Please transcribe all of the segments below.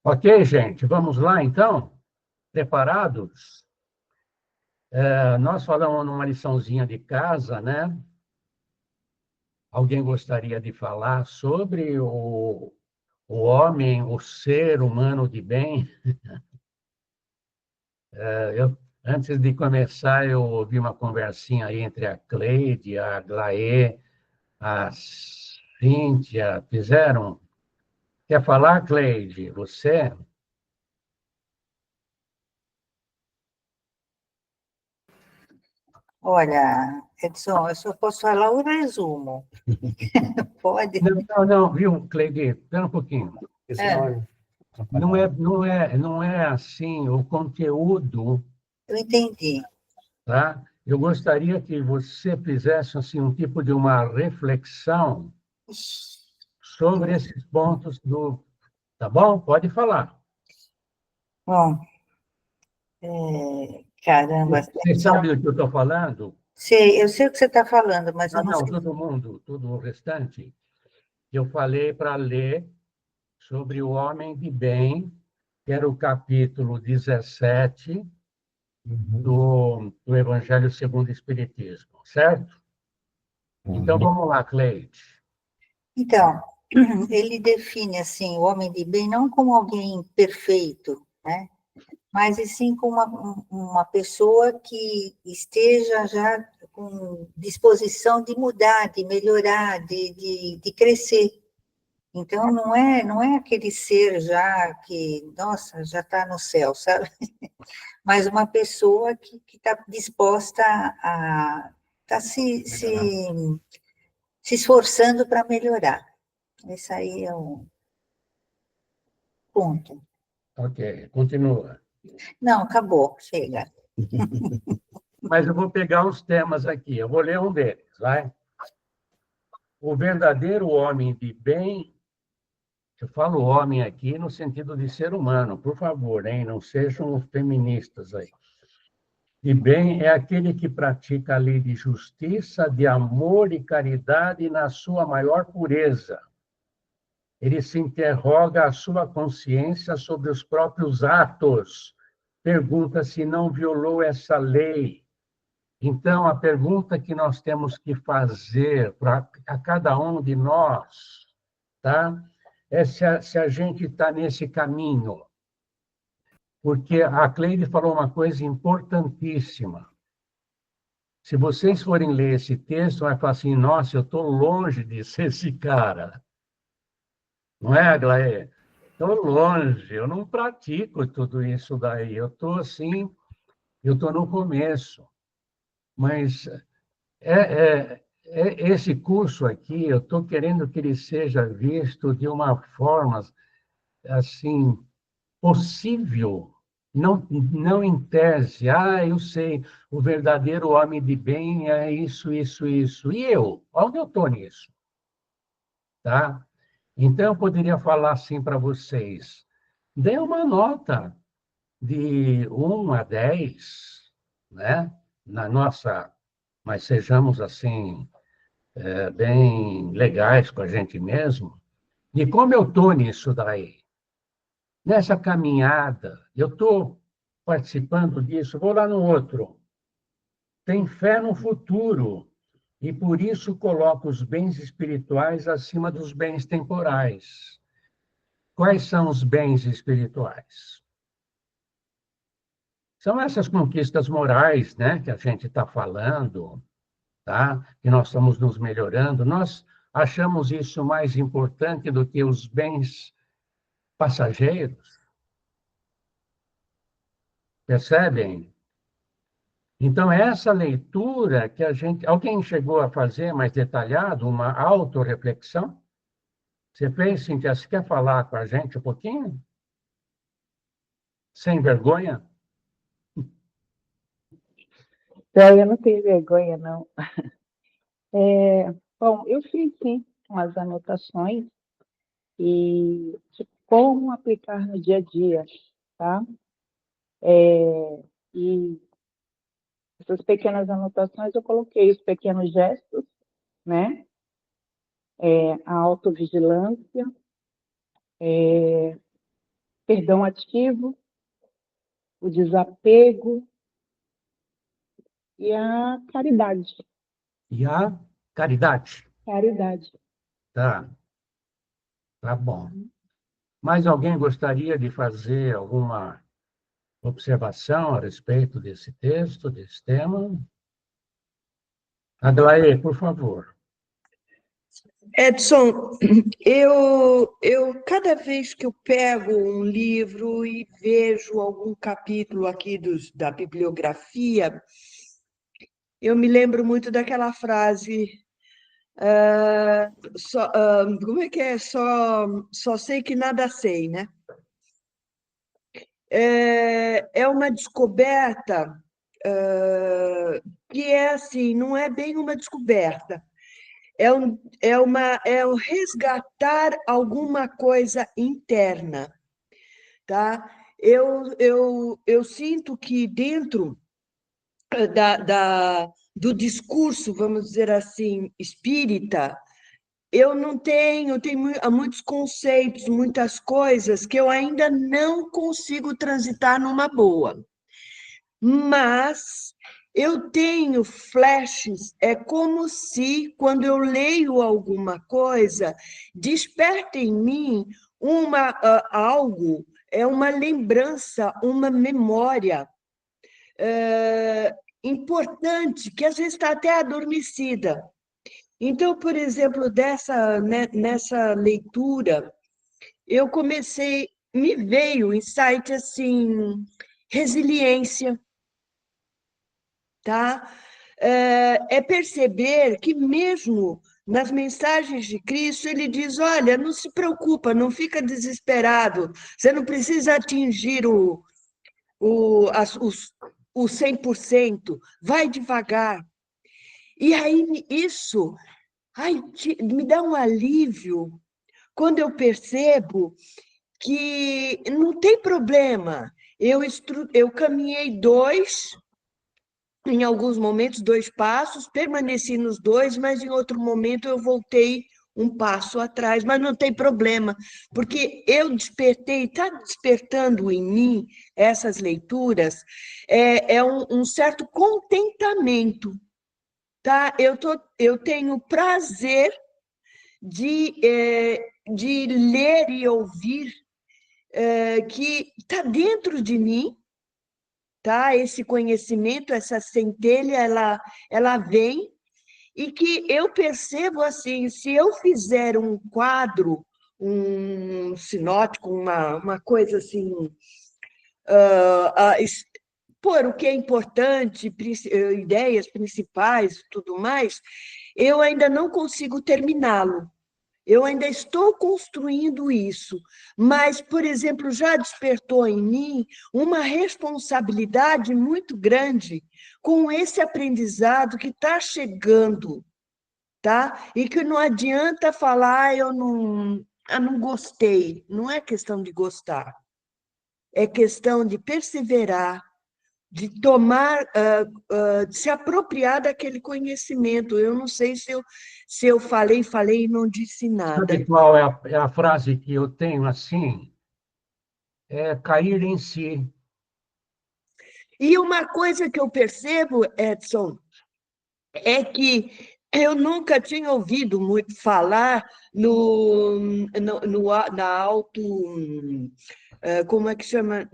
Ok, gente, vamos lá então? Preparados? Nós falamos numa liçãozinha de casa, né? Alguém gostaria de falar sobre o homem, o ser humano de bem? Antes de começar, eu ouvi uma conversinha aí entre a Cleide, a Glaê, a Cíntia. Fizeram? Quer falar, Cleide? Você? Olha, Edson, eu só posso falar o resumo. Pode? Não, viu, Cleide? Espera um pouquinho. É, Não é assim o conteúdo, eu entendi. tá? Eu gostaria que você fizesse assim um tipo de uma reflexão Ixi, sobre esses pontos do, tá bom? Pode falar. bom, caramba, Você Edson, sabe do que eu estou falando? eu sei o que você está falando, mas eu Não, não não, sei. todo mundo, todo o restante. Eu falei para ler sobre o homem de bem, que era o capítulo 17 do Evangelho segundo o Espiritismo, certo? Então, vamos lá, Cleide. Então, ele define assim o homem de bem não como alguém perfeito, né? Mas e sim como uma pessoa que esteja já com disposição de mudar, de melhorar, de crescer. Então, não é aquele ser já que, nossa, já está no céu, sabe? Mas uma pessoa que está disposta a tá se esforçando para melhorar. Esse aí é o ponto. Ok, continua. Não, acabou, chega. Mas eu vou pegar os temas aqui, eu vou ler um deles, vai? O verdadeiro homem de bem, eu falo homem aqui no sentido de ser humano, por favor, hein? Não sejam feministas aí. De bem é aquele que pratica a lei de justiça, de amor e caridade na sua maior pureza. Ele se interroga a sua consciência sobre os próprios atos. Pergunta se não violou essa lei. Então, a pergunta que nós temos que fazer para a cada um de nós, tá? É se a gente está nesse caminho. Porque a Cleide falou uma coisa importantíssima. Se vocês forem ler esse texto, vai falar assim, nossa, eu estou longe de ser esse cara. Não é, Aglaé? Estou longe, eu não pratico tudo isso daí. Eu estou assim, eu estou no começo. Mas esse curso aqui, eu estou querendo que ele seja visto de uma forma, assim, possível, não em tese. Ah, eu sei, o verdadeiro homem de bem é isso, isso, isso. E eu? Onde eu estou nisso? Tá? Então, eu poderia falar assim para vocês. Dê uma nota de 1 a 10, né? Na nossa, mas sejamos assim, bem legais com a gente mesmo, de como eu estou nisso daí. Nessa caminhada, eu estou participando disso, vou lá no outro. Tem fé no futuro e por isso coloca os bens espirituais acima dos bens temporais. Quais são os bens espirituais? São essas conquistas morais, né, que a gente está falando, tá? Que nós estamos nos melhorando. Nós achamos isso mais importante do que os bens passageiros, percebem? Então, essa leitura que a gente. Alguém chegou a fazer mais detalhado uma autorreflexão? Você fez, Cintia? Você quer falar com a gente um pouquinho? Sem vergonha? Então, eu não tenho vergonha, não. Bom, eu fiz, sim, umas anotações e de como aplicar no dia a dia, tá? E essas pequenas anotações eu coloquei os pequenos gestos, né? A autovigilância, perdão ativo, o desapego e a caridade. E a caridade. Caridade. Tá, tá bom. Mais alguém gostaria de fazer alguma observação a respeito desse texto, desse tema? Aglaé, por favor. Edson, cada vez que eu pego um livro e vejo algum capítulo aqui da bibliografia, eu me lembro muito daquela frase, como é que é? Só sei que nada sei, né? É uma descoberta que é assim, não é bem uma descoberta, é o resgatar alguma coisa interna, tá? Eu sinto que dentro do discurso, vamos dizer assim, espírita, eu não tenho muitos conceitos, muitas coisas que eu ainda não consigo transitar numa boa. Mas eu tenho flashes, é como se, quando eu leio alguma coisa, desperta em mim algo, é uma lembrança, uma memória importante, que às vezes está até adormecida. Então, por exemplo, nessa leitura, me veio o insight assim, resiliência, tá? É perceber que mesmo nas mensagens de Cristo, ele diz, olha, não se preocupa, não fica desesperado, você não precisa atingir o 100%, vai devagar. E aí isso me dá um alívio quando eu percebo que não tem problema. Eu caminhei em alguns momentos, 2 passos, permaneci nos 2, mas em outro momento eu voltei um passo atrás, mas não tem problema, porque eu despertei, está despertando em mim essas leituras, um certo contentamento, tá? Eu tenho prazer de ler e ouvir que está dentro de mim, tá? Esse conhecimento, essa centelha, ela vem, e que eu percebo assim, se eu fizer um quadro, um sinótico, uma coisa assim, por o que é importante, ideias principais, tudo mais, eu ainda não consigo terminá-lo. Eu ainda estou construindo isso, mas, por exemplo, já despertou em mim uma responsabilidade muito grande com esse aprendizado que está chegando, tá? E que não adianta falar, eu não gostei. Não é questão de gostar, é questão de perseverar, de tomar, de se apropriar daquele conhecimento. Eu não sei se eu falei e não disse Sabe nada. qual é a frase que eu tenho assim? É cair em si. E uma coisa que eu percebo, Edson, é que eu nunca tinha ouvido muito falar na como é que chama?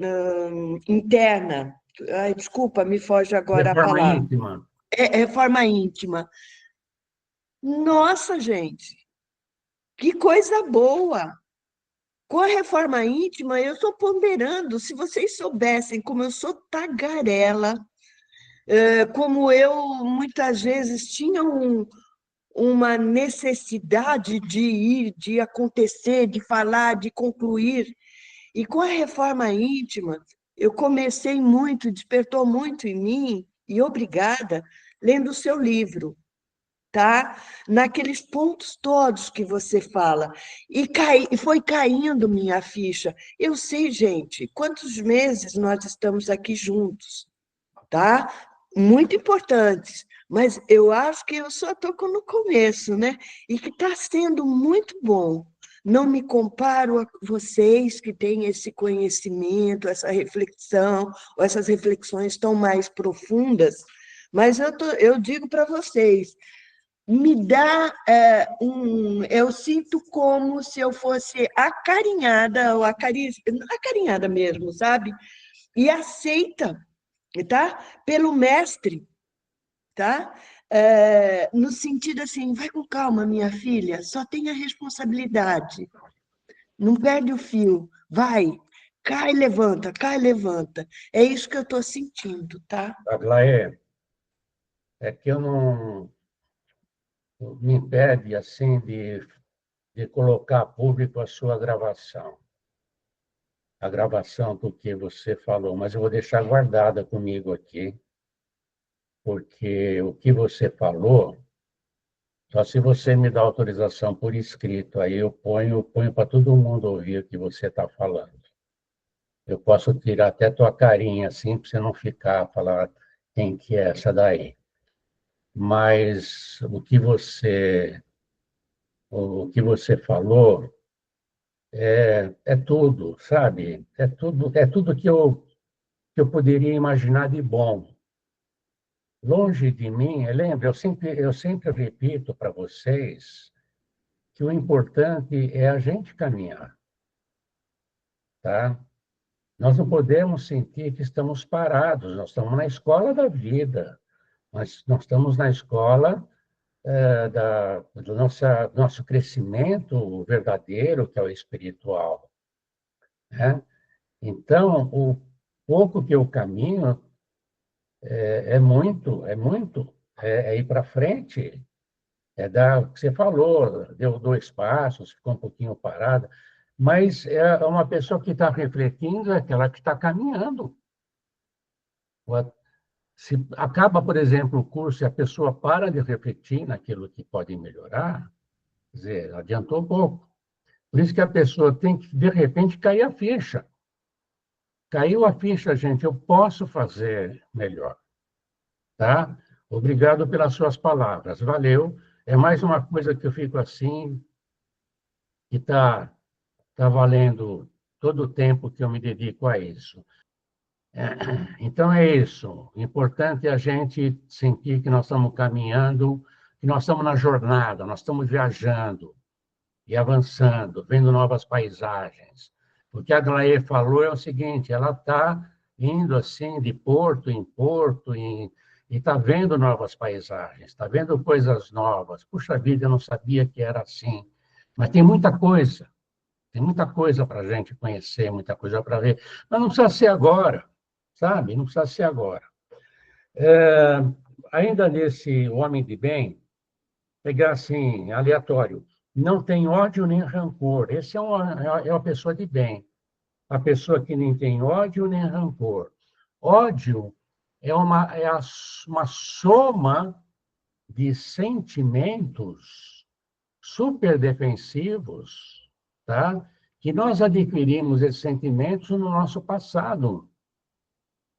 Interna. Ai, desculpa, me foge agora a Reforma palavra. íntima. Reforma íntima. Nossa, gente, que coisa boa! Com a reforma íntima, eu estou ponderando, se vocês soubessem como eu sou tagarela, como eu muitas vezes tinha uma necessidade de ir, de acontecer, de falar, de concluir. E com a reforma íntima, eu comecei muito, despertou muito em mim, e obrigada, lendo o seu livro, tá? Naqueles pontos todos que você fala. E foi caindo minha ficha. Eu sei, gente, quantos meses nós estamos aqui juntos, tá? Muito importantes, mas eu acho que eu só estou no começo, né? E que está sendo muito bom. não me comparo a vocês que têm esse conhecimento, essa reflexão, ou essas reflexões tão mais profundas, mas eu digo para vocês, me dá eu sinto como se eu fosse acarinhada, ou acarinhada mesmo, sabe? E aceita, tá? Pelo mestre, tá? No sentido assim, vai com calma, minha filha, só tenha responsabilidade, não perde o fio, vai, cai, levanta, cai, levanta. É isso que eu estou sentindo, tá? Aglaé, é que eu não me impede assim de colocar a público a sua gravação. A gravação do que você falou, mas eu vou deixar guardada comigo aqui, porque o que você falou, só se você me dá autorização por escrito, aí eu ponho para todo mundo ouvir o que você está falando. Eu posso tirar até tua carinha assim, para você não ficar, falar quem que é essa daí. Mas o que você falou é tudo, sabe? É tudo que eu poderia imaginar de bom. Longe de mim, lembra, eu sempre repito para vocês que o importante é a gente caminhar, tá? Nós não podemos sentir que estamos parados, nós estamos na escola da vida, nós estamos na escola do nosso crescimento verdadeiro, que é o espiritual, né? Então, o pouco que eu caminho é ir para frente, é dar o que você falou, deu 2 passos, ficou um pouquinho parada, mas é uma pessoa que está refletindo, é aquela que está caminhando. Se acaba, por exemplo, o curso e a pessoa para de refletir naquilo que pode melhorar, quer dizer, adiantou um pouco. Por isso que a pessoa tem que, de repente, cair a ficha. Caiu a ficha, gente, eu posso fazer melhor. Tá? Obrigado pelas suas palavras. Valeu. É mais uma coisa que eu fico assim, que tá valendo todo o tempo que eu me dedico a isso. Então, é isso. O importante é a gente sentir que nós estamos caminhando, que nós estamos na jornada, nós estamos viajando e avançando, vendo novas paisagens. O que a Glaê falou é o seguinte, ela está indo assim de porto em porto e está vendo novas paisagens, está vendo coisas novas. Puxa vida, eu não sabia que era assim. Mas tem muita coisa para a gente conhecer, muita coisa para ver. Mas não precisa ser agora, sabe? Não precisa ser agora. Ainda nesse Homem de Bem, pegar assim, aleatório, não tem ódio nem rancor. Esse é uma pessoa de bem. A pessoa que nem tem ódio nem rancor. Ódio é uma soma de sentimentos superdefensivos, tá? Que nós adquirimos esses sentimentos no nosso passado,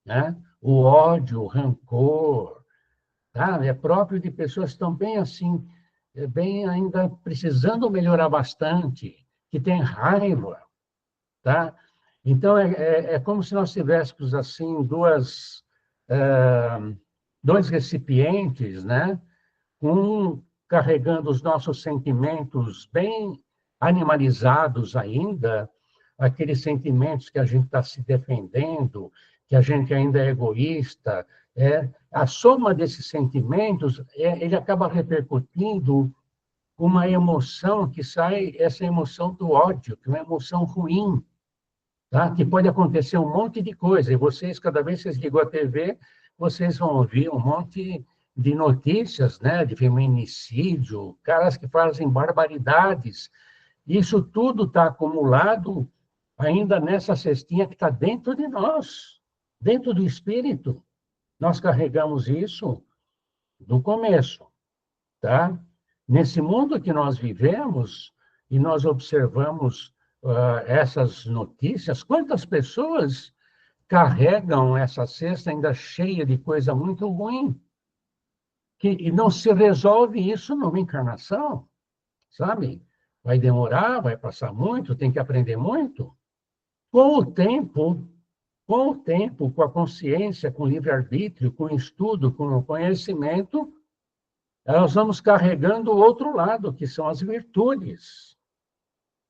né? O ódio, o rancor, tá? É próprio de pessoas que estão bem assim, bem ainda precisando melhorar bastante, que têm raiva, tá? Então, é como se nós tivéssemos, assim, dois recipientes, né? Um carregando os nossos sentimentos bem animalizados ainda, aqueles sentimentos que a gente está se defendendo, que a gente ainda é egoísta. A soma desses sentimentos, ele acaba repercutindo uma emoção que sai, essa emoção do ódio, que é uma emoção ruim, tá? Que pode acontecer um monte de coisa, e vocês, cada vez que vocês ligam a TV, vocês vão ouvir um monte de notícias, né, de feminicídio, caras que fazem barbaridades. Isso tudo está acumulado ainda nessa cestinha que está dentro de nós, dentro do espírito. Nós carregamos isso do começo, tá? Nesse mundo que nós vivemos, e nós observamos essas notícias, quantas pessoas carregam essa cesta ainda cheia de coisa muito ruim, e não se resolve isso numa encarnação, sabe? Vai demorar, vai passar muito, tem que aprender muito. Com o tempo, com a consciência, com o livre-arbítrio, com o estudo, com o conhecimento, nós vamos carregando o outro lado, que são as virtudes.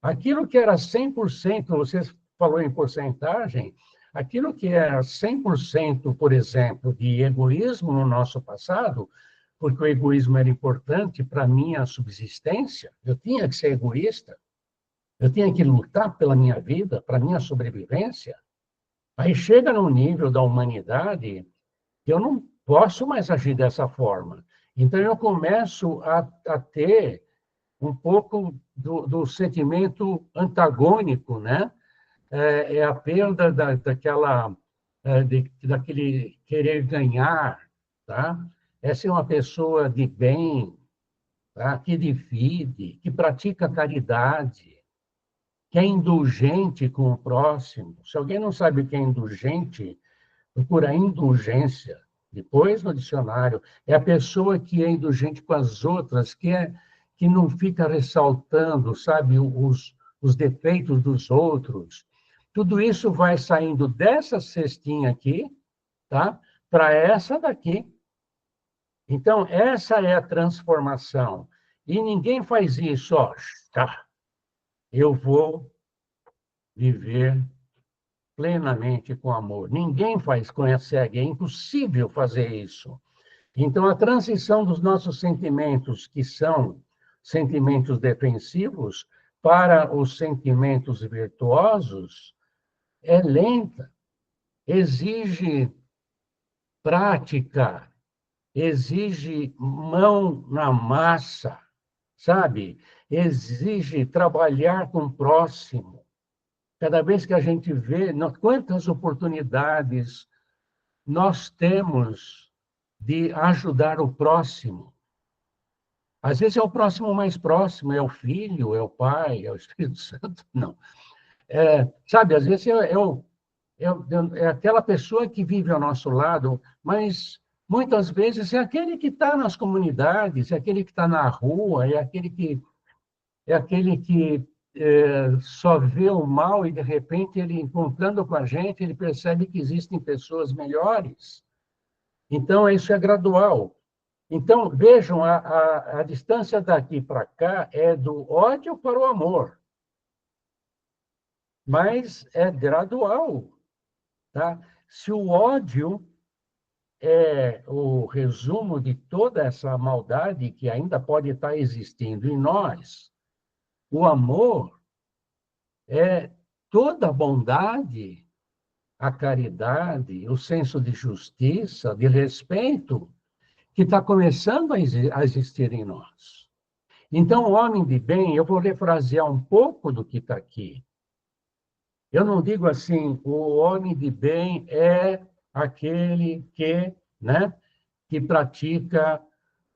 Aquilo que era 100%, você falou em porcentagem, aquilo que era 100%, por exemplo, de egoísmo no nosso passado, porque o egoísmo era importante para a minha subsistência, eu tinha que ser egoísta, eu tinha que lutar pela minha vida, para a minha sobrevivência. Aí chega num nível da humanidade que eu não posso mais agir dessa forma. Então, eu começo a ter um pouco do sentimento antagônico, né? É a perda daquele querer ganhar, tá? Essa é uma pessoa de bem, tá? Que divide, que pratica caridade, que é indulgente com o próximo. Se alguém não sabe o que é indulgente, procura indulgência. Depois, no dicionário, é a pessoa que é indulgente com as outras, que não fica ressaltando, sabe, os defeitos dos outros. Tudo isso vai saindo dessa cestinha aqui, tá? Para essa daqui. Então, essa é a transformação. E ninguém faz isso, ó, tá, eu vou viver plenamente com amor. Ninguém consegue, é impossível fazer isso. Então, a transição dos nossos sentimentos, que são sentimentos defensivos, para os sentimentos virtuosos, é lenta, exige prática, exige mão na massa, sabe? Exige trabalhar com o próximo. Cada vez que a gente vê quantas oportunidades nós temos de ajudar o próximo. Às vezes é o próximo mais próximo, é o filho, é o pai, é o Espírito Santo, não. Sabe, às vezes é aquela pessoa que vive ao nosso lado, mas muitas vezes é aquele que está nas comunidades, é aquele que está na rua, é aquele que só vê o mal e, de repente, ele, encontrando com a gente, ele percebe que existem pessoas melhores. Então, isso é gradual. Então, vejam, a distância daqui para cá é do ódio para o amor. Mas é gradual, tá? Se o ódio é o resumo de toda essa maldade que ainda pode estar existindo em nós, o amor é toda a bondade, a caridade, o senso de justiça, de respeito, que está começando a existir em nós. Então, o homem de bem, eu vou refrasear um pouco do que está aqui. Eu não digo assim, o homem de bem é aquele né, que pratica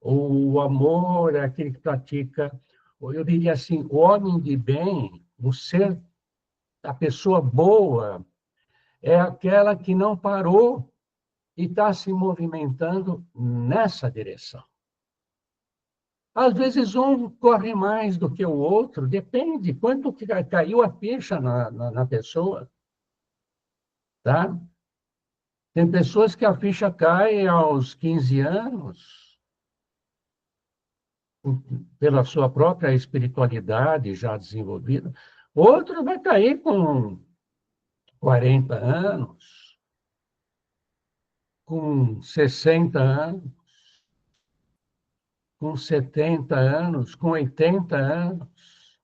o amor, é aquele que pratica... Eu diria assim, o homem de bem, a pessoa boa, é aquela que não parou e está se movimentando nessa direção. Às vezes, um corre mais do que o outro, depende quanto que caiu a ficha na pessoa. Tá? Tem pessoas que a ficha cai aos 15 anos, pela sua própria espiritualidade já desenvolvida. Outro vai cair com 40 anos, com 60 anos, com 70 anos, com 80 anos.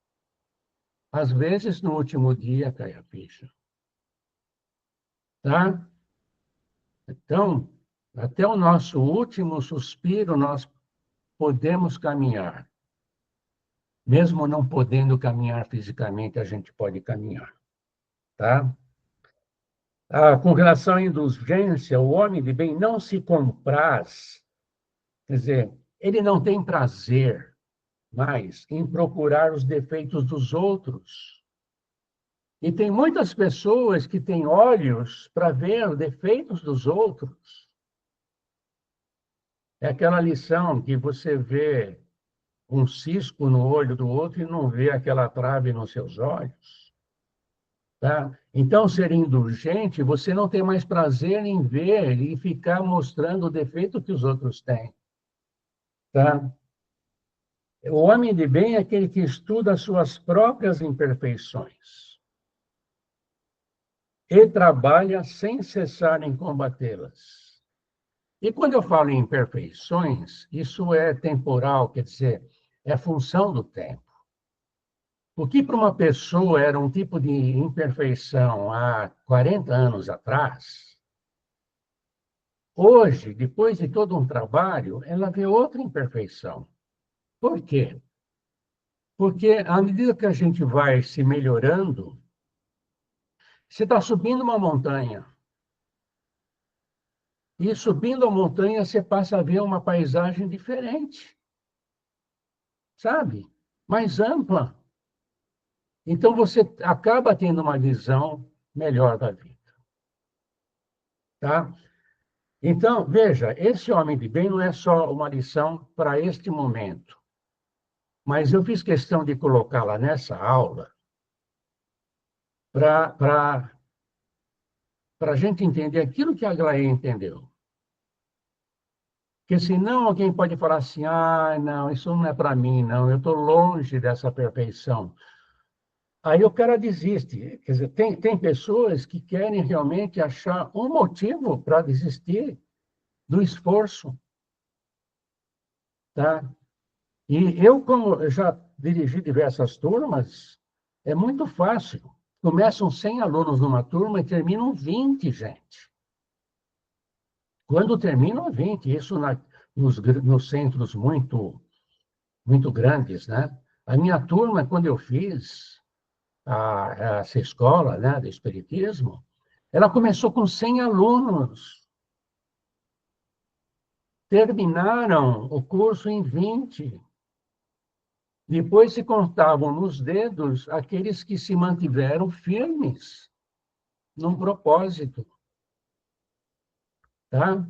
Às vezes, no último dia, cai a ficha. Tá? Então, até o nosso último suspiro, nós podemos caminhar. Mesmo não podendo caminhar fisicamente, a gente pode caminhar. Tá? Com relação à indulgência, o homem de bem não se compraz, quer dizer, ele não tem prazer mais em procurar os defeitos dos outros. E tem muitas pessoas que têm olhos para ver os defeitos dos outros. É aquela lição que você vê um cisco no olho do outro e não vê aquela trave nos seus olhos. Tá? Então, ser indulgente, você não tem mais prazer em ver e ficar mostrando o defeito que os outros têm. Tá? O homem de bem é aquele que estuda as suas próprias imperfeições e trabalha sem cessar em combatê-las. E quando eu falo em imperfeições, isso é temporal, quer dizer, é função do tempo. O que para uma pessoa era um tipo de imperfeição há 40 anos atrás, hoje, depois de todo um trabalho, ela vê outra imperfeição. Por quê? Porque à medida que a gente vai se melhorando, você está subindo uma montanha. E subindo a montanha, você passa a ver uma paisagem diferente. Sabe? Mais ampla. Então, você acaba tendo uma visão melhor da vida. Tá? Então, veja, esse homem de bem não é só uma lição para este momento. Mas eu fiz questão de colocá-la nessa aula para a gente entender aquilo que a Aglaé entendeu. Porque senão alguém pode falar assim, ah, não, isso não é para mim, não, eu estou longe dessa perfeição. Aí o cara desiste. Quer dizer, tem pessoas que querem realmente achar um motivo para desistir do esforço. Tá? E eu, como eu já dirigi diversas turmas, é muito fácil. Começam 100 alunos numa turma e terminam 20, gente. Quando terminam 20, isso nos centros muito grandes, né? A minha turma, quando eu fiz essa escola, né, de Espiritismo, ela começou com 100 alunos. Terminaram o curso em 20. Depois se contavam nos dedos aqueles que se mantiveram firmes num propósito. Tá?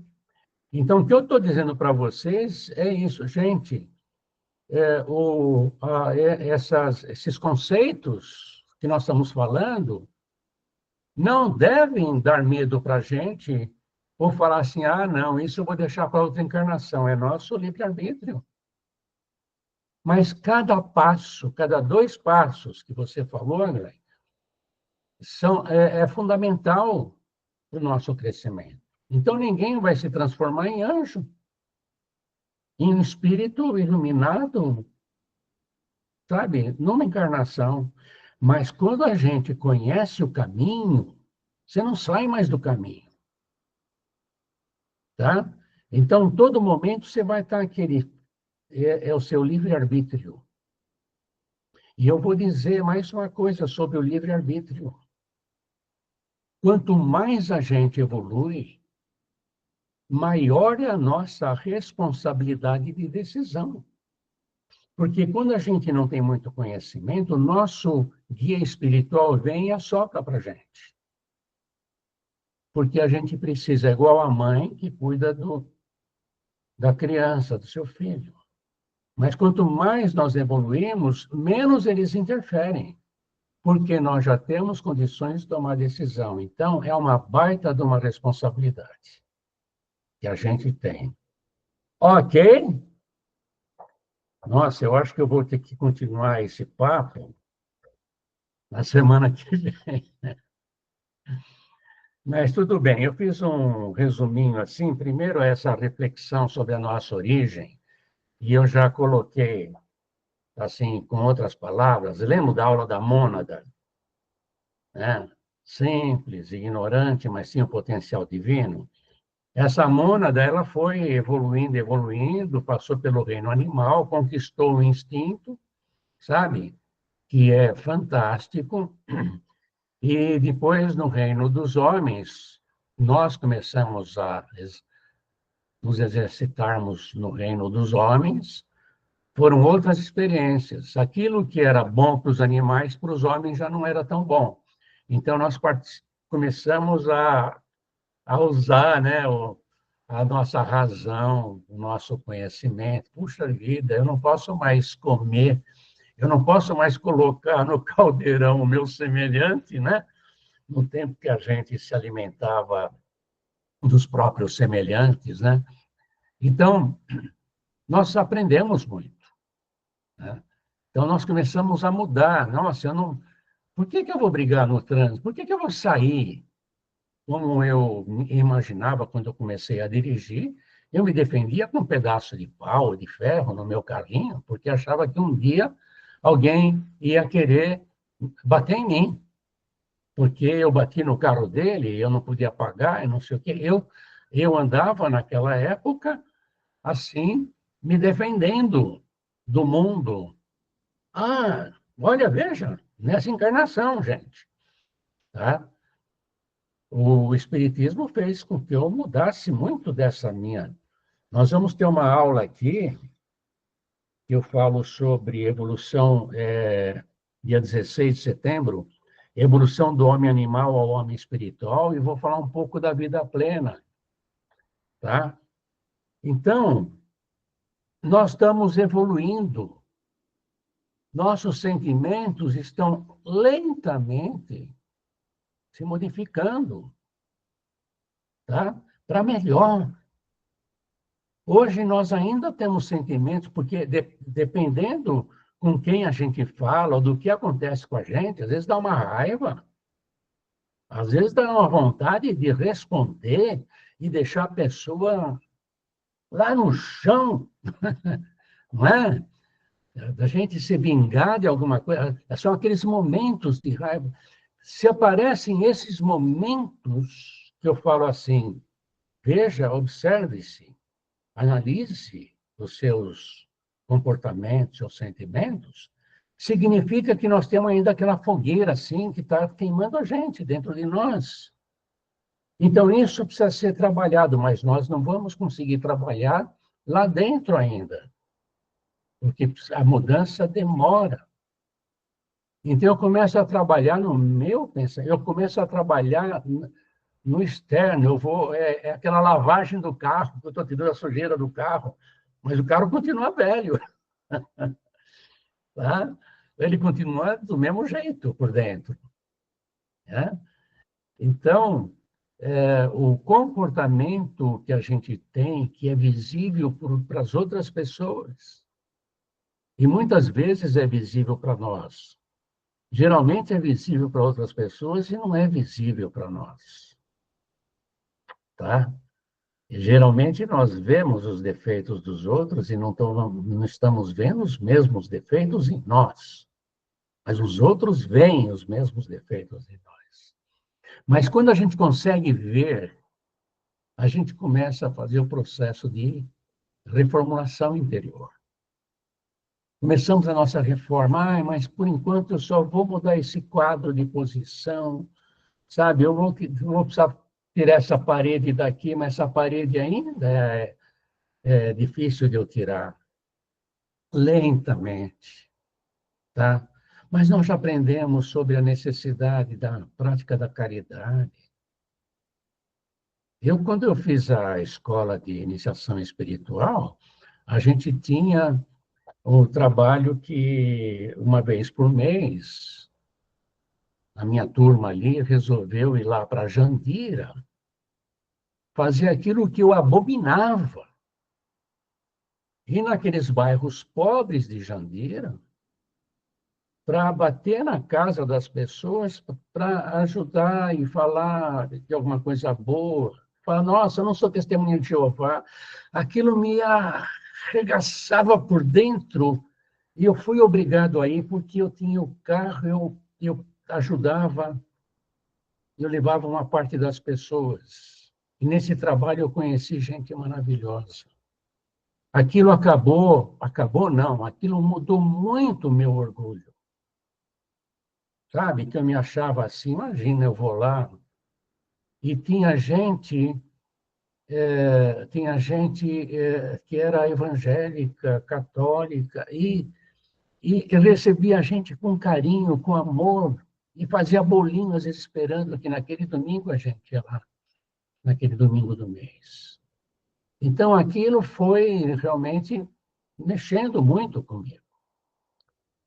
Então, o que eu estou dizendo para vocês é isso, gente. Esses conceitos que nós estamos falando não devem dar medo para a gente ou falar assim, ah, não, isso eu vou deixar para outra encarnação, é nosso livre-arbítrio. Mas cada passo, cada 2 passos que você falou, André, é fundamental para o nosso crescimento. Então, ninguém vai se transformar em anjo, em espírito iluminado, sabe? Numa encarnação. Mas quando a gente conhece o caminho, você não sai mais do caminho. Tá? Então, todo momento você vai estar aquele... É o seu livre-arbítrio. E eu vou dizer mais uma coisa sobre o livre-arbítrio. Quanto mais a gente evolui, maior é a nossa responsabilidade de decisão. Porque quando a gente não tem muito conhecimento, o nosso guia espiritual vem e assopra para a gente. Porque a gente precisa, igual a mãe que cuida da criança, do seu filho. Mas quanto mais nós evoluímos, menos eles interferem. Porque nós já temos condições de tomar decisão. Então, é uma baita de uma responsabilidade que a gente tem. Ok? Nossa, eu acho que eu vou ter que continuar esse papo na semana que vem. Mas tudo bem, eu fiz um resuminho assim. Primeiro, essa reflexão sobre a nossa origem, e eu já coloquei, assim, com outras palavras, lembro da aula da mônada, né? Simples, ignorante, mas tinha um potencial divino. Essa mônada, ela foi evoluindo, evoluindo, passou pelo reino animal, conquistou o instinto, sabe? Que é fantástico. E depois, no reino dos homens, nós começamos a nos exercitarmos no reino dos homens. Foram outras experiências. Aquilo que era bom para os animais, para os homens já não era tão bom. Então, nós começamos a usar, né, a nossa razão, o nosso conhecimento. Puxa vida, eu não posso mais comer, eu não posso mais colocar no caldeirão o meu semelhante, né? No tempo que a gente se alimentava dos próprios semelhantes, né? Então, nós aprendemos muito, né? Então, nós começamos a mudar. Nossa, eu não... Por que eu vou brigar no trânsito? Por que eu vou sair? Como eu imaginava quando eu comecei a dirigir, eu me defendia com um pedaço de pau, de ferro no meu carrinho, porque achava que um dia alguém ia querer bater em mim, porque eu bati no carro dele e eu não podia pagar, e não sei o quê. Eu andava naquela época assim, me defendendo do mundo. Ah, olha, veja, nessa encarnação, gente, tá? O Espiritismo fez com que eu mudasse muito dessa minha. Nós vamos ter uma aula aqui, que eu falo sobre evolução, dia 16 de setembro, evolução do homem animal ao homem espiritual, e vou falar um pouco da vida plena, tá? Então, nós estamos evoluindo. Nossos sentimentos estão lentamente se modificando, tá? Para melhor. Hoje nós ainda temos sentimentos, porque dependendo com quem a gente fala, ou do que acontece com a gente, às vezes dá uma raiva, às vezes dá uma vontade de responder e deixar a pessoa lá no chão, não é? Da gente se vingar de alguma coisa. São aqueles momentos de raiva. Se aparecem esses momentos que eu falo assim, veja, observe-se, analise os seus comportamentos, seus sentimentos, significa que nós temos ainda aquela fogueira assim que está queimando a gente dentro de nós. Então, isso precisa ser trabalhado, mas nós não vamos conseguir trabalhar lá dentro ainda, porque a mudança demora. Então, eu começo a trabalhar no meu pensamento, eu começo a trabalhar no externo, é aquela lavagem do carro, que eu estou tirando a sujeira do carro, mas o carro continua velho, tá? Ele continua do mesmo jeito por dentro, né? Então, o comportamento que a gente tem, que é visível para as outras pessoas, e muitas vezes é visível para nós. Geralmente é visível para outras pessoas e não é visível para nós, tá? E, geralmente nós vemos os defeitos dos outros e não estamos vendo os mesmos defeitos em nós, mas os outros veem os mesmos defeitos em nós. Mas quando a gente consegue ver, a gente começa a fazer o processo de reformulação interior. Começamos a nossa reforma, mas por enquanto eu só vou mudar esse quadro de posição, sabe? Eu vou precisar tirar essa parede daqui, mas essa parede ainda é difícil de eu tirar. Lentamente, tá? Mas nós já aprendemos sobre a necessidade da prática da caridade. Quando eu fiz a escola de iniciação espiritual, a gente tinha um trabalho que, uma vez por mês, a minha turma ali resolveu ir lá para Jandira fazer aquilo que eu abominava. E naqueles bairros pobres de Jandira, para bater na casa das pessoas, para ajudar e falar de alguma coisa boa. Falar, nossa, eu não sou testemunha de Jeová. Aquilo me arregaçava por dentro. E eu fui obrigado a ir, porque eu tinha o carro, eu ajudava, eu levava uma parte das pessoas. E nesse trabalho eu conheci gente maravilhosa. Aquilo acabou não, aquilo mudou muito o meu orgulho. Sabe, que eu me achava assim, imagina, eu vou lá, e tinha gente que era evangélica, católica, e recebia a gente com carinho, com amor, e fazia bolinho, às vezes esperando que naquele domingo a gente ia lá, naquele domingo do mês. Então, aquilo foi realmente mexendo muito comigo.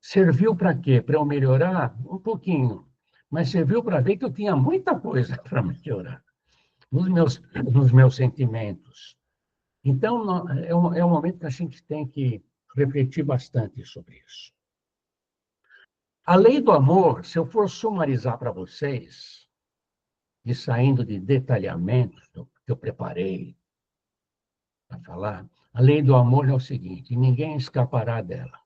Serviu para quê? Para eu melhorar? Um pouquinho. Mas serviu para ver que eu tinha muita coisa para melhorar nos meus sentimentos. Então, é um momento que a gente tem que refletir bastante sobre isso. A lei do amor, se eu for sumarizar para vocês, e saindo de detalhamentos que eu preparei para falar, a lei do amor é o seguinte: ninguém escapará dela,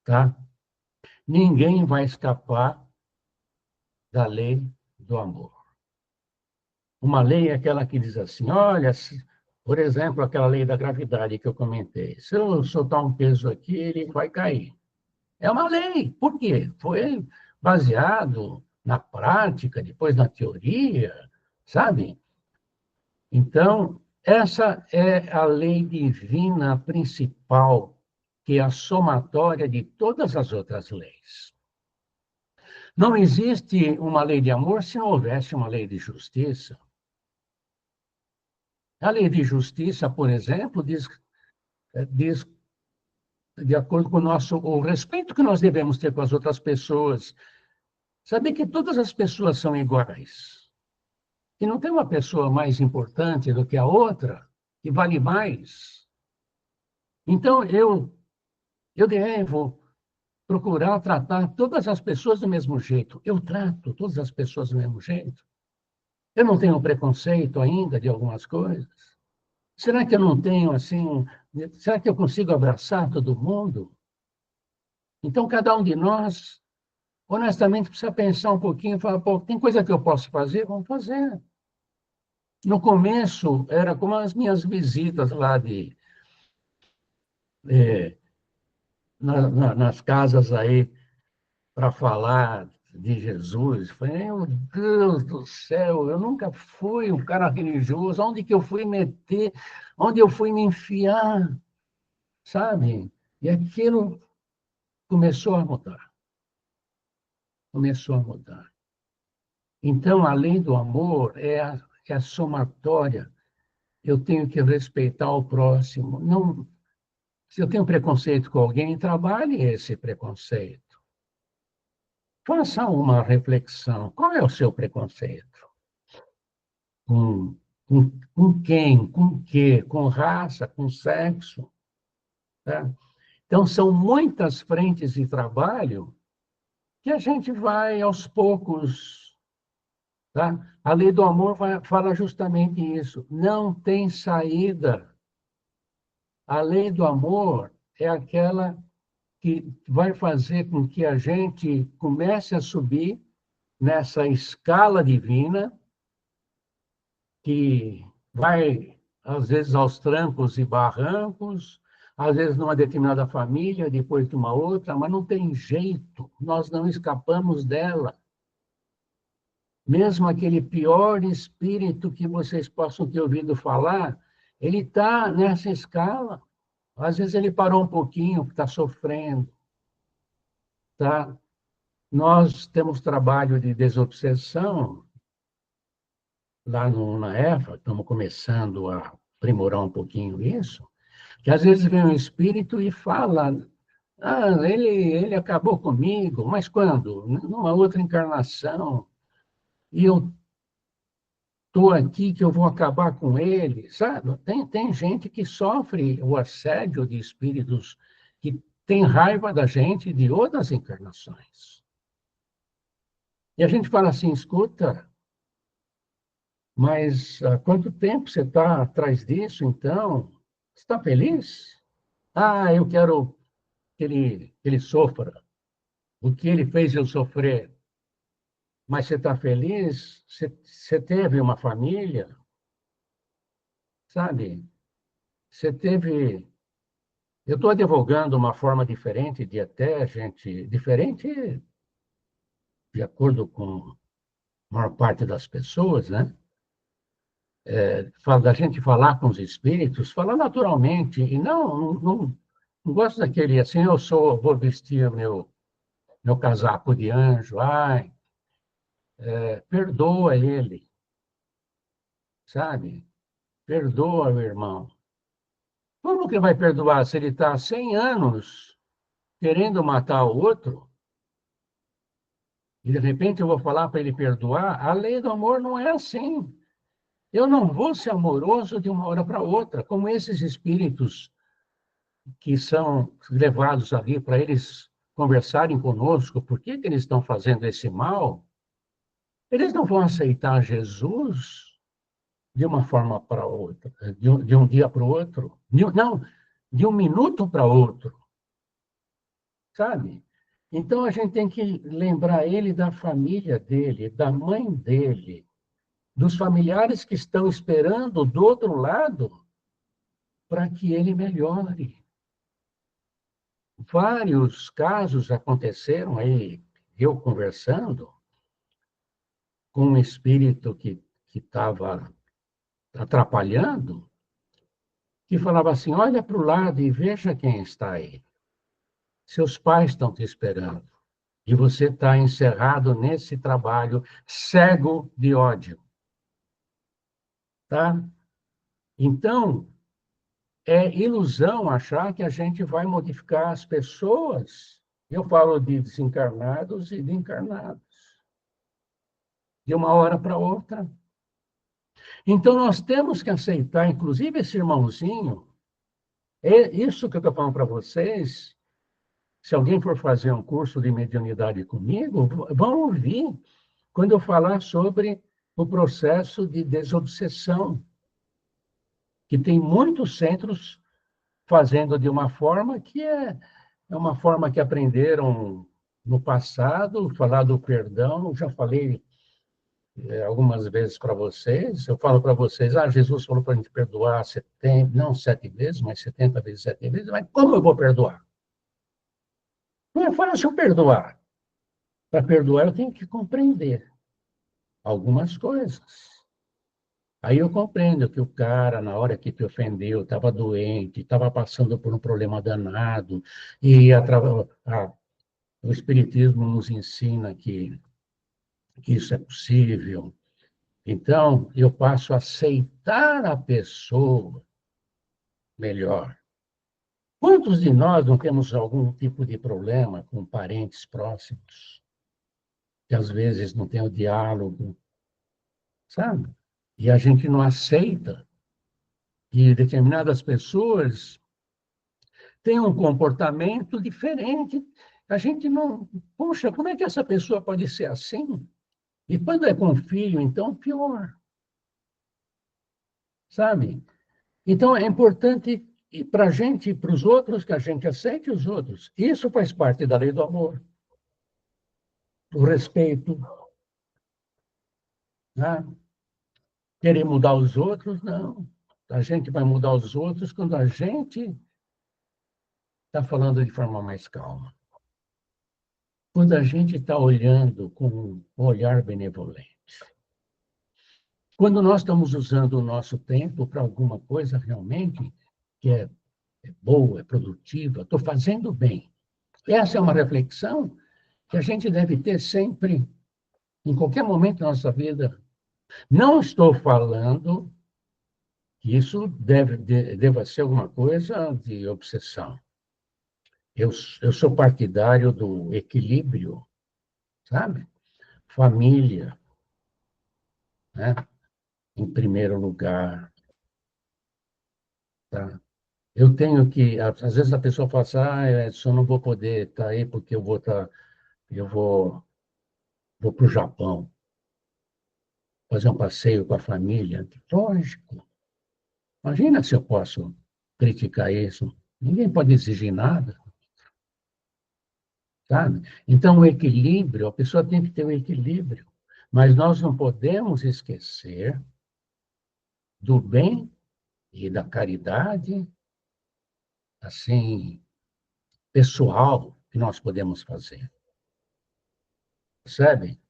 tá? Ninguém vai escapar da lei do amor. Uma lei é aquela que diz assim, olha, por exemplo, aquela lei da gravidade que eu comentei. Se eu soltar um peso aqui, ele vai cair. É uma lei. Por quê? Foi baseado na prática, depois na teoria, sabe? Então, essa é a lei divina principal, que é a somatória de todas as outras leis. Não existe uma lei de amor se não houvesse uma lei de justiça. A lei de justiça, por exemplo, diz de acordo com o respeito que nós devemos ter com as outras pessoas, saber que todas as pessoas são iguais. E não tem uma pessoa mais importante do que a outra, que vale mais. Então, eu devo procurar tratar todas as pessoas do mesmo jeito. Eu trato todas as pessoas do mesmo jeito. Eu não tenho preconceito ainda de algumas coisas. Será que eu não tenho, assim, será que eu consigo abraçar todo mundo? Então, cada um de nós, honestamente, precisa pensar um pouquinho e falar, pô, tem coisa que eu posso fazer? Vamos fazer. No começo, era como as minhas visitas lá eh, nas casas aí para falar de Jesus. Falei, meu Deus do céu, eu nunca fui um cara religioso. Onde que eu fui meter? Onde eu fui me enfiar? Sabe? E aquilo começou a mudar. Começou a mudar. Então, a lei do amor é a somatória. Eu tenho que respeitar o próximo. Não, se eu tenho preconceito com alguém, trabalhe esse preconceito. Faça uma reflexão. Qual é o seu preconceito? Com, com quem? Com o quê? Com raça? Com sexo? Tá? Então, são muitas frentes de trabalho que a gente vai, aos poucos. Tá? A lei do amor fala justamente isso. Não tem saída. A lei do amor é aquela que vai fazer com que a gente comece a subir nessa escala divina, que vai, às vezes, aos trancos e barrancos, às vezes numa determinada família, depois de uma outra, mas não tem jeito, nós não escapamos dela. Mesmo aquele pior espírito que vocês possam ter ouvido falar, ele está nessa escala. Às vezes ele parou um pouquinho, está sofrendo. Tá? Nós temos trabalho de desobsessão lá na EFA, estamos começando a aprimorar um pouquinho isso, que às vezes vem um espírito e fala, ele acabou comigo, mas quando? Numa outra encarnação, e eu estou aqui que eu vou acabar com ele, sabe? Tem gente que sofre o assédio de espíritos que tem raiva da gente de outras encarnações. E a gente fala assim, escuta, mas há quanto tempo você está atrás disso, então? Você está feliz? Eu quero que ele sofra. O que ele fez eu sofrer. Mas você está feliz? Você teve uma família? Sabe? Você teve... Eu estou advogando uma forma diferente de até, gente... Diferente de acordo com a maior parte das pessoas, né? Da gente falar com os espíritos, falar naturalmente, e não gosto daquele assim, vou vestir meu casaco de anjo, perdoa ele, sabe? Perdoa, meu irmão. Como que vai perdoar se ele está há 100 anos querendo matar o outro? E, de repente, eu vou falar para ele perdoar? A lei do amor não é assim. Eu não vou ser amoroso de uma hora para outra, como esses espíritos que são levados ali para eles conversarem conosco, por que que eles estão fazendo esse mal? Eles não vão aceitar Jesus de uma forma para outra, de um dia para o outro. Não, de um minuto para outro, sabe? Então, a gente tem que lembrar ele da família dele, da mãe dele, dos familiares que estão esperando do outro lado para que ele melhore. Vários casos aconteceram aí, eu conversando com um espírito que estava atrapalhando, que falava assim: olha para o lado e veja quem está aí. Seus pais estão te esperando. E você está encerrado nesse trabalho cego de ódio. Tá? Então, é ilusão achar que a gente vai modificar as pessoas. Eu falo de desencarnados e de encarnados. De uma hora para outra. Então, nós temos que aceitar, inclusive esse irmãozinho, isso que eu estou falando para vocês. Se alguém for fazer um curso de mediunidade comigo, vão ouvir quando eu falar sobre o processo de desobsessão, que tem muitos centros fazendo de uma forma que é uma forma que aprenderam no passado, falar do perdão. Já falei algumas vezes para vocês, eu falo para vocês, Jesus falou para a gente perdoar 70, não 7 vezes, mas 70 vezes 7 vezes, mas como eu vou perdoar? Não é fácil perdoar. Para perdoar, eu tenho que compreender algumas coisas. Aí eu compreendo que o cara, na hora que te ofendeu, estava doente, estava passando por um problema danado, e o Espiritismo nos ensina que isso é possível. Então, eu passo a aceitar a pessoa melhor. Quantos de nós não temos algum tipo de problema com parentes próximos, que às vezes não tem o diálogo, sabe? E a gente não aceita que determinadas pessoas têm um comportamento diferente. A gente não... Poxa, como é que essa pessoa pode ser assim? E quando é com filho, então, pior. Sabe? Então, é importante para a gente e para os outros que a gente aceite os outros. Isso faz parte da lei do amor. O respeito. Né? Querer mudar os outros, não. A gente vai mudar os outros quando a gente está falando de forma mais calma. Quando a gente está olhando com um olhar benevolente. Quando nós estamos usando o nosso tempo para alguma coisa realmente que é boa, é produtiva, estou fazendo bem. Essa é uma reflexão que a gente deve ter sempre, em qualquer momento da nossa vida. Não estou falando que isso deva ser alguma coisa de obsessão. Eu sou partidário do equilíbrio, sabe? Família, né? Em primeiro lugar. Tá? Eu tenho que... Às vezes a pessoa fala assim, Edson, eu não vou poder estar aí porque eu vou para o Japão, fazer um passeio com a família. Lógico. Imagina se eu posso criticar isso. Ninguém pode exigir nada, sabe? Então, o equilíbrio, a pessoa tem que ter o equilíbrio. Mas nós não podemos esquecer do bem e da caridade, assim, pessoal que nós podemos fazer. Percebe?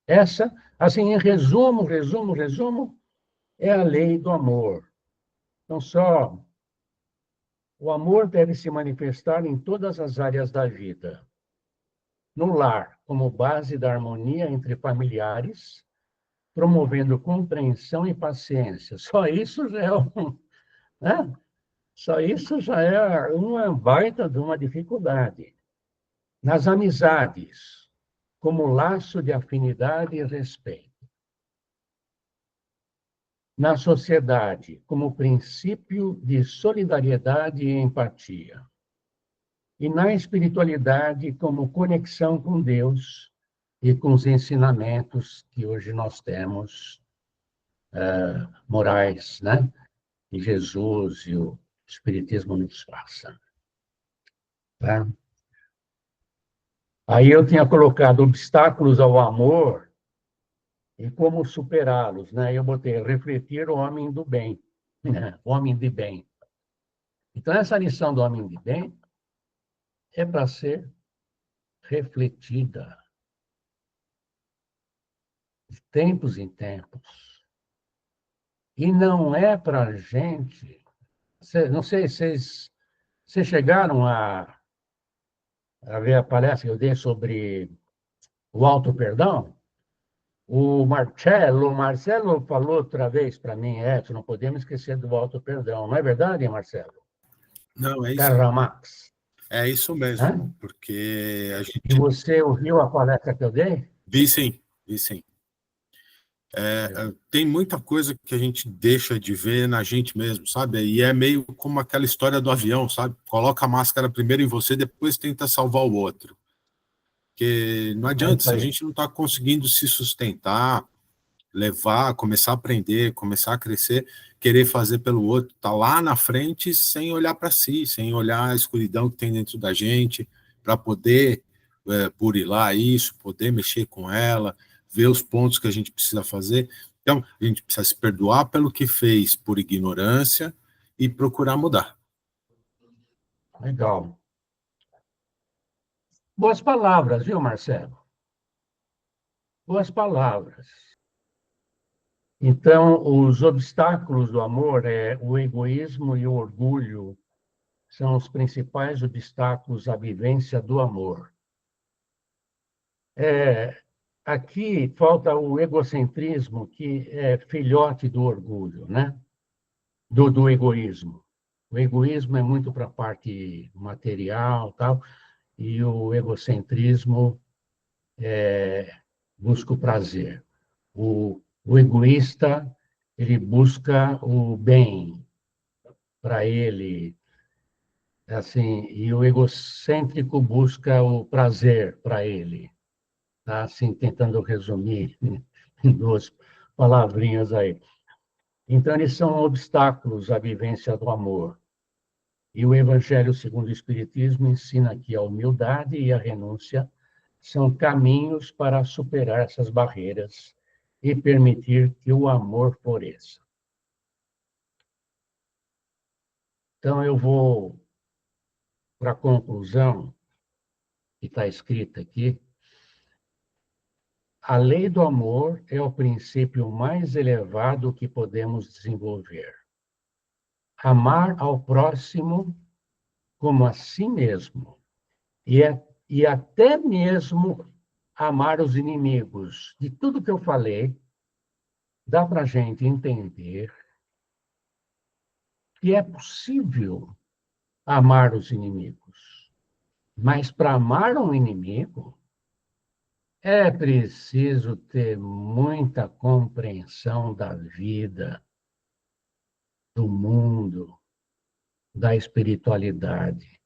Essa, assim, em resumo, é a lei do amor. Não só o amor deve se manifestar em todas as áreas da vida. No lar, como base da harmonia entre familiares, promovendo compreensão e paciência. Só isso já é né? Só isso já é uma baita de uma dificuldade. Nas amizades, como laço de afinidade e respeito. Na sociedade, como princípio de solidariedade e empatia. E na espiritualidade, como conexão com Deus e com os ensinamentos que hoje nós temos, morais, né? Que Jesus e o Espiritismo nos passam. Tá? Aí eu tinha colocado obstáculos ao amor e como superá-los, né? Eu botei refletir o homem do bem, né? O homem de bem. Então, essa lição do homem de bem é para ser refletida de tempos em tempos. E não é para a gente... Não sei se vocês chegaram a ver a palestra que eu dei sobre o auto-perdão. O Marcelo falou outra vez para mim, não podemos esquecer do auto-perdão. Não é verdade, Marcelo? Não, é isso. Karl Marx. É isso mesmo, porque a gente... E você ouviu a palestra que eu dei? Vi sim, vi sim. Tem muita coisa que a gente deixa de ver na gente mesmo, sabe? E é meio como aquela história do avião, sabe? Coloca a máscara primeiro em você, depois tenta salvar o outro. Porque não adianta, se a gente não está conseguindo se sustentar, levar, começar a aprender, começar a crescer, querer fazer pelo outro, tá lá na frente sem olhar para si, sem olhar a escuridão que tem dentro da gente, para poder burilar isso, poder mexer com ela, ver os pontos que a gente precisa fazer. Então, a gente precisa se perdoar pelo que fez por ignorância e procurar mudar. Legal. Boas palavras, viu, Marcelo? Boas palavras. Então, os obstáculos do amor o egoísmo e o orgulho são os principais obstáculos à vivência do amor. Aqui falta o egocentrismo, que é filhote do orgulho, né? Do egoísmo. O egoísmo é muito para a parte material, tal, e o egocentrismo busca o prazer. O egoísta, ele busca o bem para ele, assim, e o egocêntrico busca o prazer para ele. Tá? Assim, tentando resumir em duas palavrinhas aí. Então, eles são obstáculos à vivência do amor. E o Evangelho segundo o Espiritismo ensina que a humildade e a renúncia são caminhos para superar essas barreiras e permitir que o amor floresça. Então, eu vou para a conclusão que está escrita aqui. A lei do amor é o princípio mais elevado que podemos desenvolver. Amar ao próximo como a si mesmo e até mesmo amar os inimigos. De tudo que eu falei, dá para a gente entender que é possível amar os inimigos. Mas para amar um inimigo, é preciso ter muita compreensão da vida, do mundo, da espiritualidade.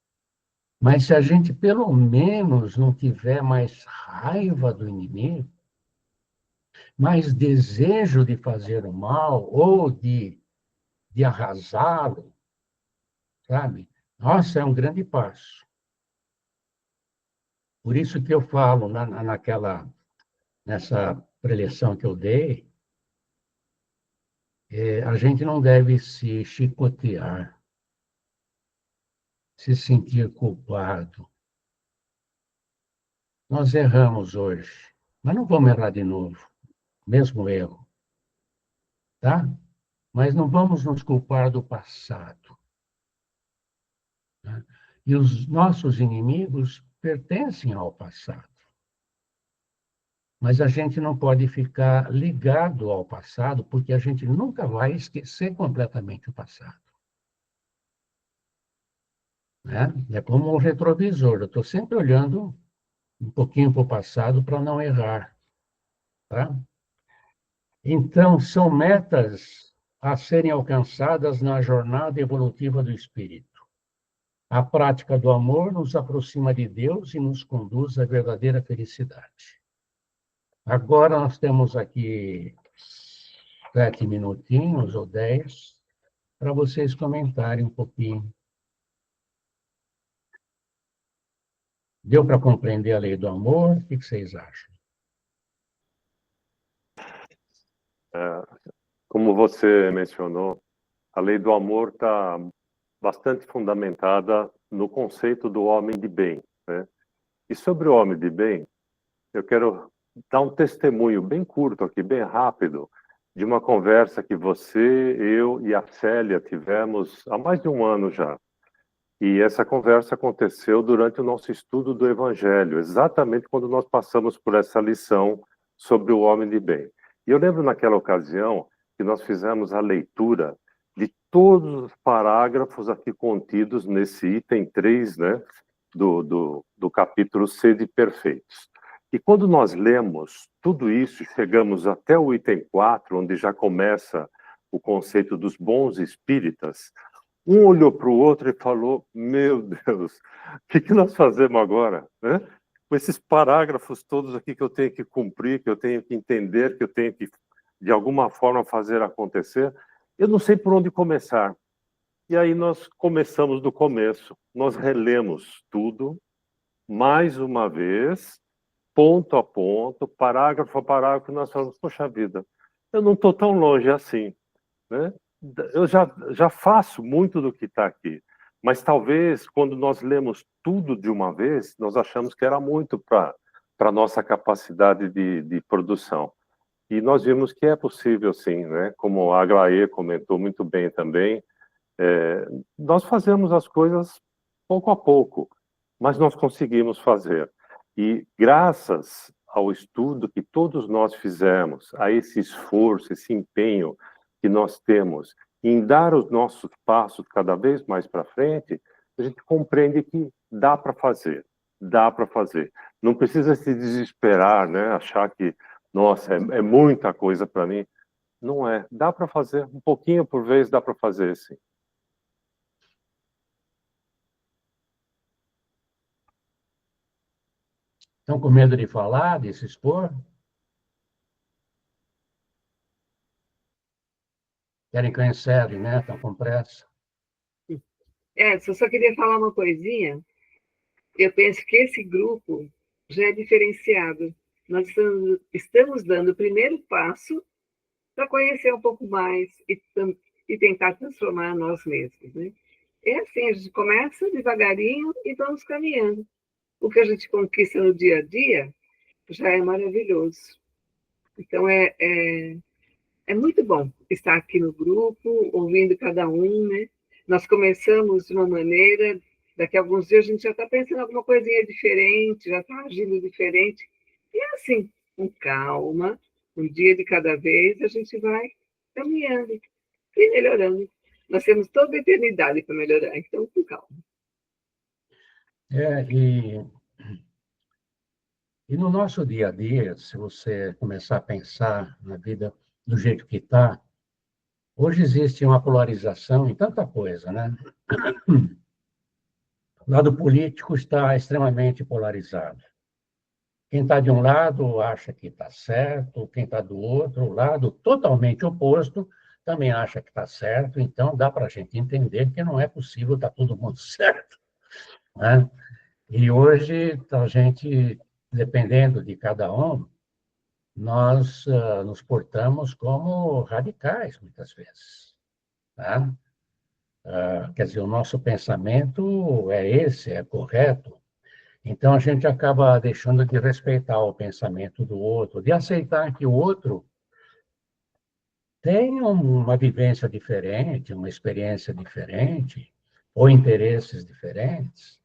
Mas se a gente, pelo menos, não tiver mais raiva do inimigo, mais desejo de fazer o mal ou de arrasá-lo, sabe? Nossa, é um grande passo. Por isso que eu falo nessa preleção que eu dei, a gente não deve se chicotear, se sentir culpado. Nós erramos hoje, mas não vamos errar de novo, mesmo erro, tá? Mas não vamos nos culpar do passado. Né? E os nossos inimigos pertencem ao passado. Mas a gente não pode ficar ligado ao passado, porque a gente nunca vai esquecer completamente o passado, né? É como um retrovisor, eu estou sempre olhando um pouquinho para o passado para não errar, tá? Então, são metas a serem alcançadas na jornada evolutiva do espírito. A prática do amor nos aproxima de Deus e nos conduz à verdadeira felicidade. Agora nós temos aqui 7 minutinhos ou 10 para vocês comentarem um pouquinho. Deu para compreender a lei do amor? O que vocês acham? Como você mencionou, a lei do amor está bastante fundamentada no conceito do homem de bem, né? E sobre o homem de bem, eu quero dar um testemunho bem curto aqui, bem rápido, de uma conversa que você, eu e a Célia tivemos há mais de um ano já. E essa conversa aconteceu durante o nosso estudo do Evangelho, exatamente quando nós passamos por essa lição sobre o homem de bem. E eu lembro naquela ocasião que nós fizemos a leitura de todos os parágrafos aqui contidos nesse item 3, né, do capítulo Sede Perfeitos. E quando nós lemos tudo isso, chegamos até o item 4, onde já começa o conceito dos bons espíritas, um olhou para o outro e falou, meu Deus, o que nós fazemos agora, né? Com esses parágrafos todos aqui que eu tenho que cumprir, que eu tenho que entender, que eu tenho que, de alguma forma, fazer acontecer, eu não sei por onde começar. E aí nós começamos do começo, nós relemos tudo, mais uma vez, ponto a ponto, parágrafo a parágrafo, nós falamos, poxa vida, eu não estou tão longe assim, né? Eu já faço muito do que está aqui, mas talvez quando nós lemos tudo de uma vez, nós achamos que era muito para a nossa capacidade de produção. E nós vimos que é possível sim, né? Como a Aglaé comentou muito bem também, nós fazemos as coisas pouco a pouco, mas nós conseguimos fazer. E graças ao estudo que todos nós fizemos, a esse esforço, esse empenho que nós temos em dar os nossos passos cada vez mais para frente, a gente compreende que dá para fazer, dá para fazer. Não precisa se desesperar, né? Achar que, nossa, é muita coisa para mim. Não é, dá para fazer, um pouquinho por vez dá para fazer, sim. Estão com medo de falar, de se expor? Querem que eu encerre, né? Estão com pressa. Eu só queria falar uma coisinha. Eu penso que esse grupo já é diferenciado. Nós estamos dando o primeiro passo para conhecer um pouco mais e tentar transformar nós mesmos, né? É assim, a gente começa devagarinho e vamos caminhando. O que a gente conquista no dia a dia já é maravilhoso. Então, é muito bom estar aqui no grupo, ouvindo cada um, né? Nós começamos de uma maneira, daqui a alguns dias a gente já está pensando em alguma coisinha diferente, já está agindo diferente. E é assim, com calma, um dia de cada vez, a gente vai caminhando e melhorando. Nós temos toda a eternidade para melhorar, então com calma. E no nosso dia a dia, se você começar a pensar na vida do jeito que está, hoje existe uma polarização em tanta coisa, né? O lado político está extremamente polarizado. Quem está de um lado acha que está certo, quem está do outro lado, totalmente oposto, também acha que está certo. Então, dá para a gente entender que não é possível estar todo mundo certo, né? E hoje, a gente, dependendo de cada um, nós nos portamos como radicais, muitas vezes, tá? Quer dizer, o nosso pensamento é esse, é correto. Então, a gente acaba deixando de respeitar o pensamento do outro, de aceitar que o outro tem uma vivência diferente, uma experiência diferente, ou interesses diferentes.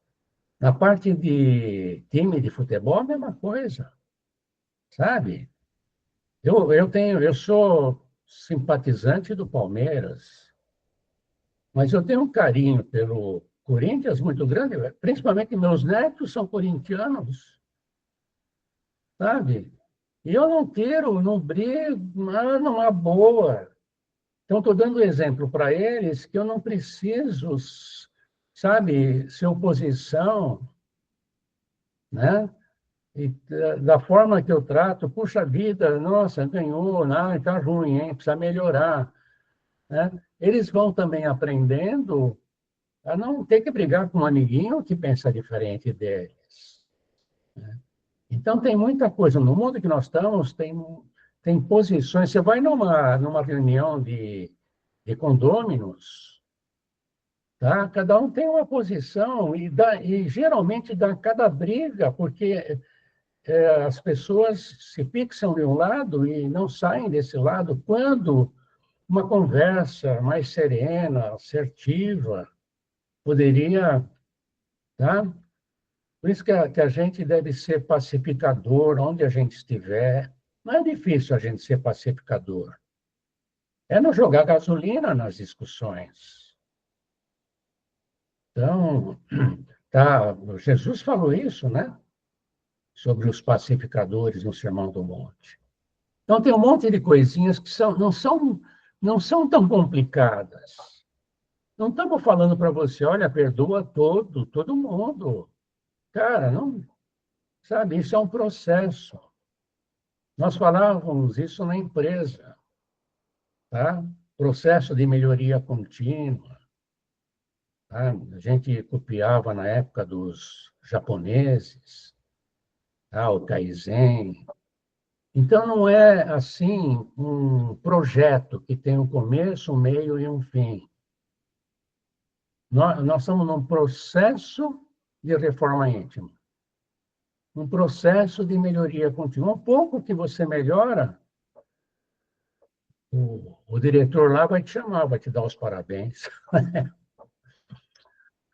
Na parte de time de futebol, a mesma coisa. sabe? Eu sou simpatizante do Palmeiras, mas eu tenho um carinho pelo Corinthians muito grande, principalmente meus netos são corintianos, sabe? E eu não quero, não brigo, numa boa. Então, estou dando exemplo para eles que eu não preciso, sabe, ser oposição, né? E da forma que eu trato, puxa vida, nossa, ganhou, não, está ruim, hein? Precisa melhorar, né? Eles vão também aprendendo a não ter que brigar com um amiguinho que pensa diferente deles, né? Então, tem muita coisa. No mundo que nós estamos, tem posições. Você vai numa reunião de condôminos, tá? Cada um tem uma posição e geralmente dá cada briga, porque as pessoas se fixam de um lado e não saem desse lado quando uma conversa mais serena, assertiva, poderia, tá? Por isso que a gente deve ser pacificador onde a gente estiver. Não é difícil a gente ser pacificador. É não jogar gasolina nas discussões. Então, tá, Jesus falou isso, né? Sobre os pacificadores no Sermão do Monte. Então, tem um monte de coisinhas que não são tão complicadas. Não estamos falando para você, olha, perdoa todo mundo. Cara, não, sabe, isso é um processo. Nós falávamos isso na empresa, tá? Processo de melhoria contínua. Tá? A gente copiava na época dos japoneses, tá? O Kaizen. Então, não é, assim, um projeto que tem um começo, um meio e um fim. Nós estamos num processo de reforma íntima. Um processo de melhoria contínua. Um pouco que você melhora, o diretor lá vai te chamar, vai te dar os parabéns.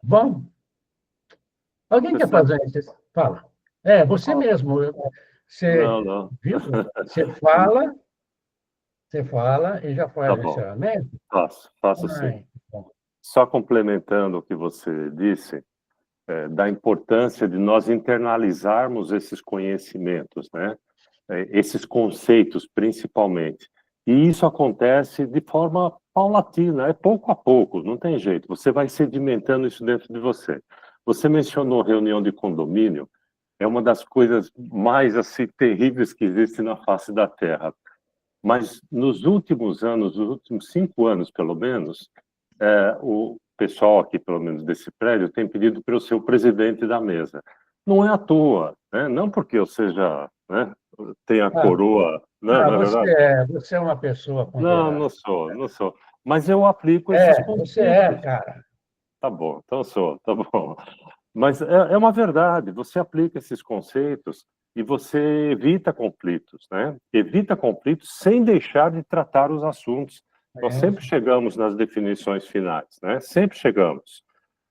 Bom, alguém quer fazer isso? Fala. Você mesmo. Você, Não. viu? Você fala e já faz o encerramento? Faço sim. Só complementando o que você disse, da importância de nós internalizarmos esses conhecimentos, né? Esses conceitos, principalmente. E isso acontece de forma paulatina, é pouco a pouco, não tem jeito. Você vai sedimentando isso dentro de você. Você mencionou reunião de condomínio, é uma das coisas mais assim, terríveis que existe na face da Terra. Mas nos últimos anos, nos últimos 5 anos, pelo menos, o pessoal aqui, pelo menos desse prédio, tem pedido para eu ser o presidente da mesa. Não é à toa, né? Não porque eu seja, né, tenha coroa. Você é uma pessoa ponderada. Não sou. Mas eu aplico esses conceitos. Você é, cara. Tá bom, então sou, tá bom. Mas é uma verdade, você aplica esses conceitos e você evita conflitos, né? Evita conflitos sem deixar de tratar os assuntos. Nós sempre chegamos nas definições finais, né? Sempre chegamos.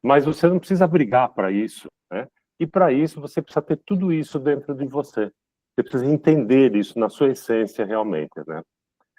Mas você não precisa brigar para isso, né? E para isso você precisa ter tudo isso dentro de você. Você precisa entender isso na sua essência realmente, né?